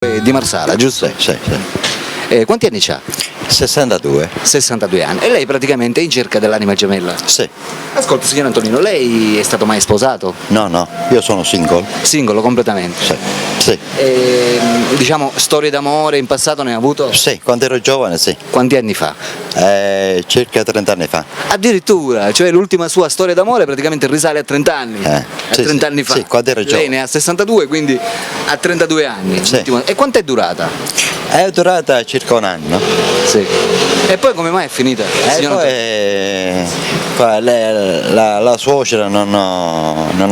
Di Marsala, giusto? Sì. Quanti anni c'ha? 62. 62 anni. E lei praticamente è in cerca dell'anima gemella? Sì. Ascolta, signor Antonino, lei è stato mai sposato? No, io sono single. Singolo completamente? Sì. Diciamo, storie d'amore in passato ne ha avuto? Sì, quando ero giovane sì. Quanti anni fa? Circa 30 anni fa. Addirittura, cioè l'ultima sua storia d'amore praticamente risale a 30 anni. A sì, 30 anni fa. Sì, quando ero giovane. Lei ne ha 62, quindi ha 32 anni. Sì. E quanto è durata? È durata circa un anno. Sì. E poi come mai è finita? Signor La suocera non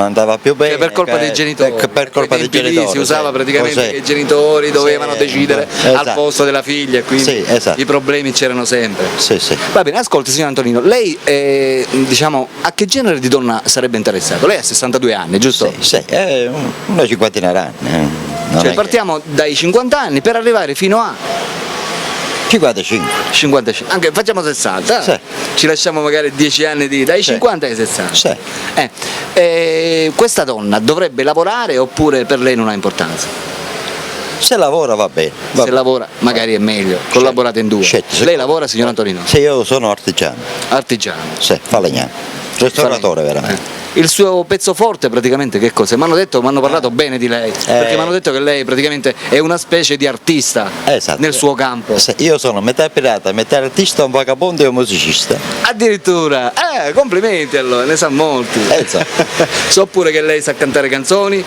andava più bene. Per colpa dei genitori. Per colpa dei genitori. Si usava sì. praticamente Così. che i genitori dovevano decidere esatto. al posto della figlia, e quindi Sì, esatto. i problemi c'erano sempre. Sì. Va bene, ascolti signor Antonino, lei diciamo a che genere di donna sarebbe interessato? Lei ha 62 anni, giusto? Sì, una cinquantina d'anni. Cioè partiamo dai 50 anni per arrivare fino a 55. 55, anche facciamo 60, Sì. Ci lasciamo magari 10 anni dai 50 ai 60. Sì. Questa donna dovrebbe lavorare oppure per lei non ha importanza? Se lavora va bene. Se lavora magari è meglio, collaborate in due. Certo. Lei lavora, signor Antonino? Sì, io sono artigiano. Artigiano. Sì, falegname. Restauratore veramente. Il suo pezzo forte praticamente che cos'è? Mi hanno parlato bene di lei, perché mi hanno detto che lei praticamente è una specie di artista nel suo campo. Sì, io sono metà pirata, metà artista, un vagabondo e un musicista. Addirittura, complimenti allora, ne sa molti. So pure che lei sa cantare canzoni,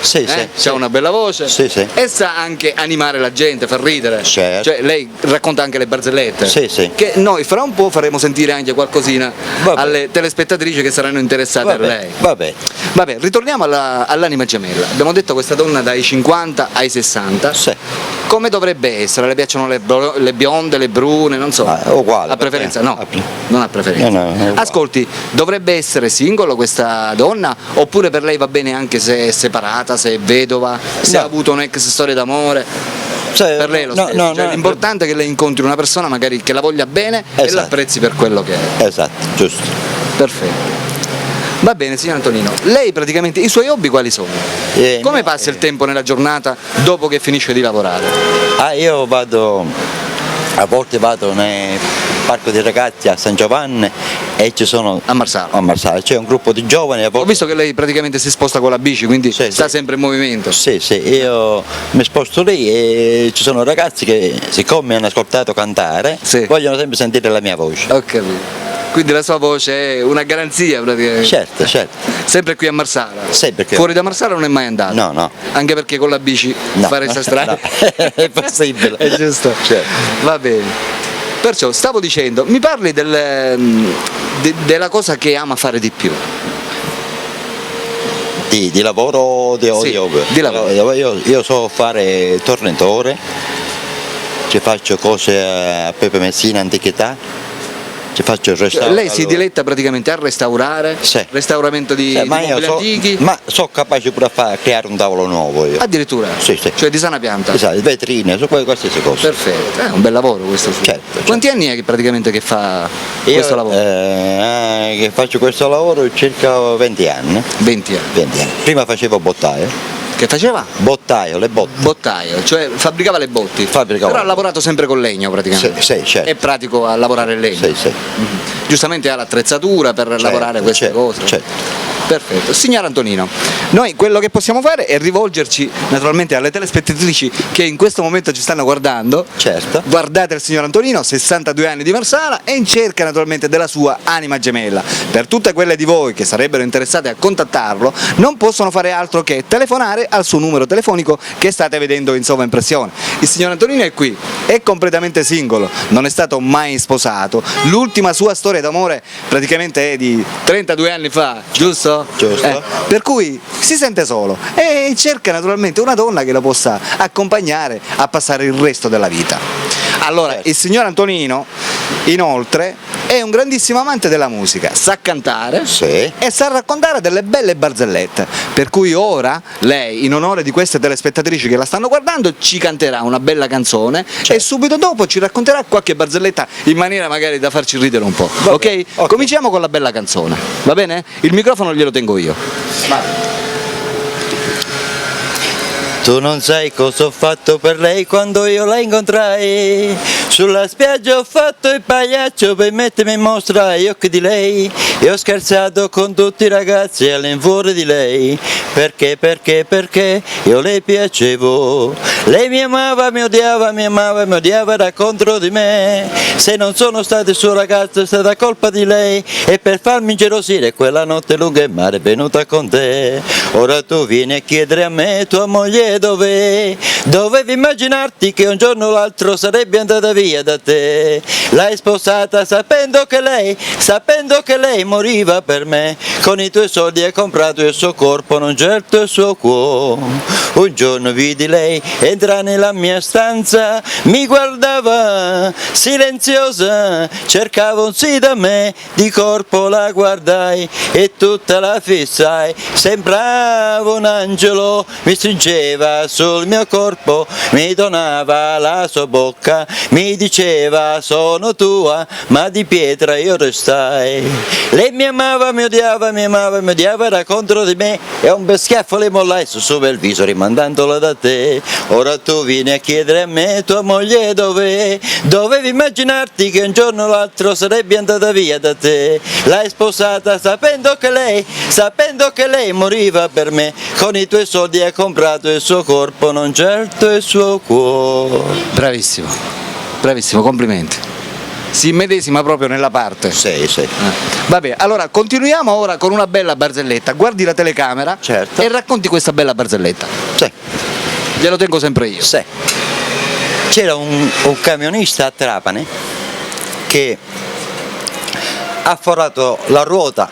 ha una bella voce e sa anche animare la gente, far ridere. Certo. Cioè lei racconta anche le barzellette. Sì. Che noi fra un po' faremo sentire anche qualcosina alle telespettatrici che saranno interessate a lei. Vabbè, ritorniamo all'anima gemella. Abbiamo detto questa donna dai 50 ai 60. Sì. Come dovrebbe essere? Le piacciono le bionde, le brune, non so. Uguale. Ha preferenza? No, non ha preferenza. No, ascolti, dovrebbe essere singolo questa donna oppure per lei va bene anche se è separata, se è vedova, se ha avuto un'ex storia d'amore? Per lei è lo stesso. L'importante è che lei incontri una persona magari che la voglia bene e la apprezzi per quello che è. Esatto, giusto. Perfetto. Va bene, signor Antonino, lei praticamente, i suoi hobby quali sono? Come passa il tempo nella giornata dopo che finisce di lavorare? Io a volte vado nel parco dei ragazzi a San Giovanni e ci sono a Marsala c'è un gruppo di giovani. Ho visto che lei praticamente si sposta con la bici, quindi sta sempre in movimento. Sì, io mi sposto lì e ci sono ragazzi che siccome mi hanno ascoltato cantare vogliono sempre sentire la mia voce. Ho capito. Quindi la sua voce è una garanzia praticamente. Certo. Sempre qui a Marsala? Sempre qui. Fuori da Marsala non è mai andato? No. Anche perché con la bici fare questa strada? È possibile. È giusto? Certo. Va bene. Perciò stavo dicendo, mi parli della cosa che ama fare di più? Di lavoro o di hobby? Di lavoro. Io so fare tornatore, ci faccio cose a Pepe Messina Antichità. Ci faccio il restauro. Lei si diletta praticamente a restaurare? Sì. Restauramento di mobili antichi? Ma sono capace pure a creare un tavolo nuovo io. Addirittura? Sì. Cioè di sana pianta? Esatto, vetrine, su qualsiasi cosa. Perfetto, è un bel lavoro questo. Certo. Quanti anni è che praticamente che fa questo lavoro? Che faccio questo lavoro circa 20 anni. 20 anni. Prima facevo bottaio. Che faceva? Bottaio, le botte. Bottaio, cioè fabbricava le botti. Però ha lavorato sempre con legno praticamente. Sì, certo. È pratico a lavorare il legno. Sì. Giustamente ha l'attrezzatura per lavorare queste cose. Certo. Perfetto. Signor Antonino, noi quello che possiamo fare è rivolgerci naturalmente alle telespettatrici che in questo momento ci stanno guardando. Certo. Guardate il signor Antonino, 62 anni di Marsala e in cerca naturalmente della sua anima gemella. Per tutte quelle di voi che sarebbero interessate a contattarlo, non possono fare altro che telefonare al suo numero telefonico che state vedendo in sovraimpressione. Il signor Antonino è qui, è completamente singolo, non è stato mai sposato. L'ultima sua storia d'amore praticamente è di 32 anni fa, giusto? Per cui si sente solo e cerca naturalmente una donna che lo possa accompagnare a passare il resto della vita. Allora, il signor Antonino inoltre è un grandissimo amante della musica, sa cantare e sa raccontare delle belle barzellette, per cui ora lei, in onore di queste telespettatrici che la stanno guardando, ci canterà una bella canzone e subito dopo ci racconterà qualche barzelletta in maniera magari da farci ridere un po'. Ok? Cominciamo con la bella canzone, va bene? Il microfono glielo tengo io. Tu non sai cosa ho fatto per lei quando io la incontrai. Sulla spiaggia ho fatto il pagliaccio per mettermi in mostra agli occhi di lei. E ho scherzato con tutti i ragazzi all'infuori di lei. Perché io le piacevo. Lei mi amava, mi odiava, era contro di me. Se non sono stato il suo ragazzo è stata colpa di lei. E per farmi ingelosire quella notte lunga in mare è venuta con te. Ora tu vieni a chiedere a me, tua moglie dov'è? Dovevi immaginarti che un giorno o l'altro sarebbe andata via da te. L'hai sposata sapendo che lei moriva per me. Con i tuoi soldi hai comprato il suo corpo, non certo il suo cuore. Un giorno vidi lei entrare nella mia stanza, mi guardava silenziosa, cercava un sì da me, di corpo la guardai e tutta la fissai. Sembrava un angelo, mi stringeva sul mio corpo, mi donava la sua bocca, mi diceva sono tua, ma di pietra io restai. Lei mi amava, mi odiava, era contro di me e un bel schiaffo le mollai su per il viso rimandandola da te. Ora tu vieni a chiedere a me, tua moglie dov'è? Dovevi immaginarti che un giorno o l'altro sarebbe andata via da te. L'hai sposata sapendo che lei moriva per me. Con i tuoi soldi hai comprato il suo corpo, non certo il suo cuore. Bravissimo, bravissimo, complimenti. Si immedesima proprio nella parte. Sì. Vabbè, allora continuiamo ora con una bella barzelletta. Guardi la telecamera Certo. e racconti questa bella barzelletta. Sì. Glielo tengo sempre io. Sì. C'era un camionista a Trapani che ha forato la ruota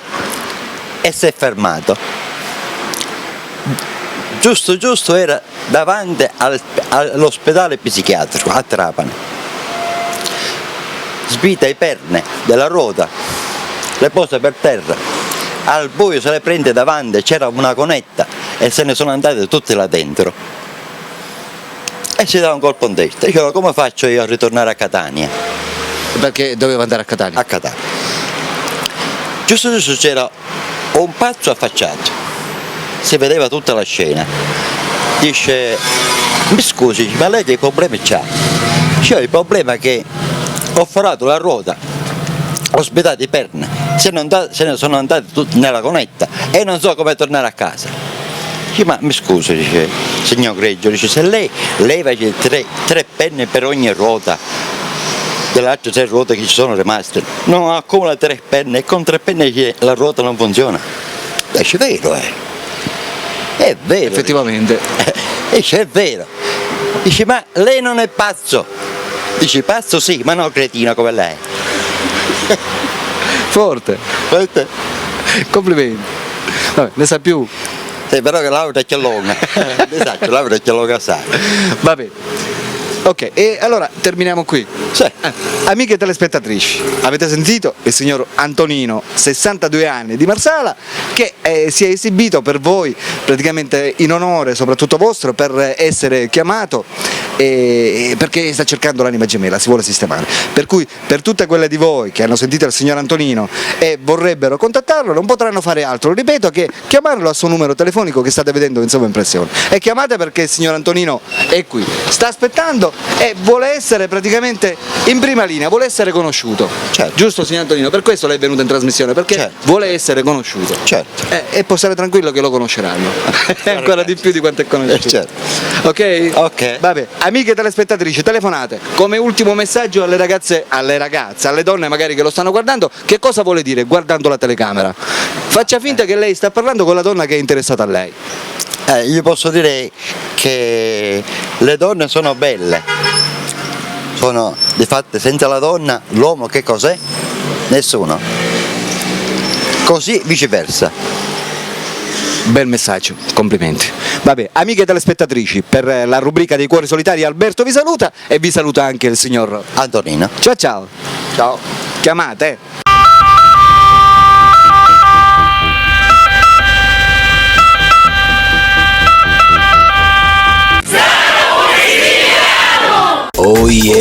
e si è fermato. Giusto era davanti all'ospedale psichiatrico a Trapani. Svita i perne della ruota, le posa per terra, al buio se le prende davanti, c'era una conetta e se ne sono andate tutte là dentro. E si dà un colpo in testa. Diceva come faccio io a ritornare a Catania? Perché doveva andare a Catania? A Catania. Giusto c'era un pazzo affacciato, si vedeva tutta la scena. Dice, mi scusi, ma lei che problemi c'ha? C'ho il problema che ho forato la ruota, ho spiedato i perni, se ne sono andati tutti nella conetta e non so come tornare a casa. Dice, ma mi scusi, dice, signor Greggio, dice, se lei leva tre penne per ogni ruota, delle altre 3 ruote che ci sono rimaste, non accumula 3 penne e con 3 penne la ruota non funziona. Dice, è vero, è vero. Effettivamente. Dice, è vero. Dice, ma lei non è pazzo? Dici pazzo sì, ma no cretino come lei. Forte. Complimenti. Vabbè, ne sa più. Sì, però che Laura è lunga. Esatto, Laura è lunga assai. Vabbè. Ok, e allora terminiamo qui. Sì. Amiche telespettatrici, avete sentito il signor Antonino, 62 anni, di Marsala, che si è esibito per voi praticamente in onore, soprattutto vostro, per essere chiamato perché sta cercando l'anima gemella, si vuole sistemare. Per cui per tutte quelle di voi che hanno sentito il signor Antonino e vorrebbero contattarlo, non potranno fare altro, ripeto, che chiamarlo al suo numero telefonico che state vedendo in sovraimpressione. E chiamate perché il signor Antonino è qui, sta aspettando e vuole essere praticamente in prima linea, vuole essere conosciuto. Certo. Giusto signor Antonino? Per questo lei è venuto in trasmissione, perché certo, vuole essere conosciuto. Certo. E può stare tranquillo che lo conosceranno. Ancora di più di quanto è conosciuto. Certo. Ok? Ok. Vabbè, amiche telespettatrici, telefonate. Come ultimo messaggio alle ragazze, alle donne magari che lo stanno guardando, che cosa vuole dire guardando la telecamera? Faccia finta che lei sta parlando con la donna che è interessata a lei. Io posso dire che le donne sono belle, sono di fatto senza la donna l'uomo che cos'è? Nessuno. Così viceversa. Bel messaggio, complimenti. Vabbè, amiche telespettatrici, per la rubrica dei cuori solitari Alberto vi saluta e vi saluta anche il signor Antonino. Ciao ciao. Ciao. Chiamate. Oh yeah.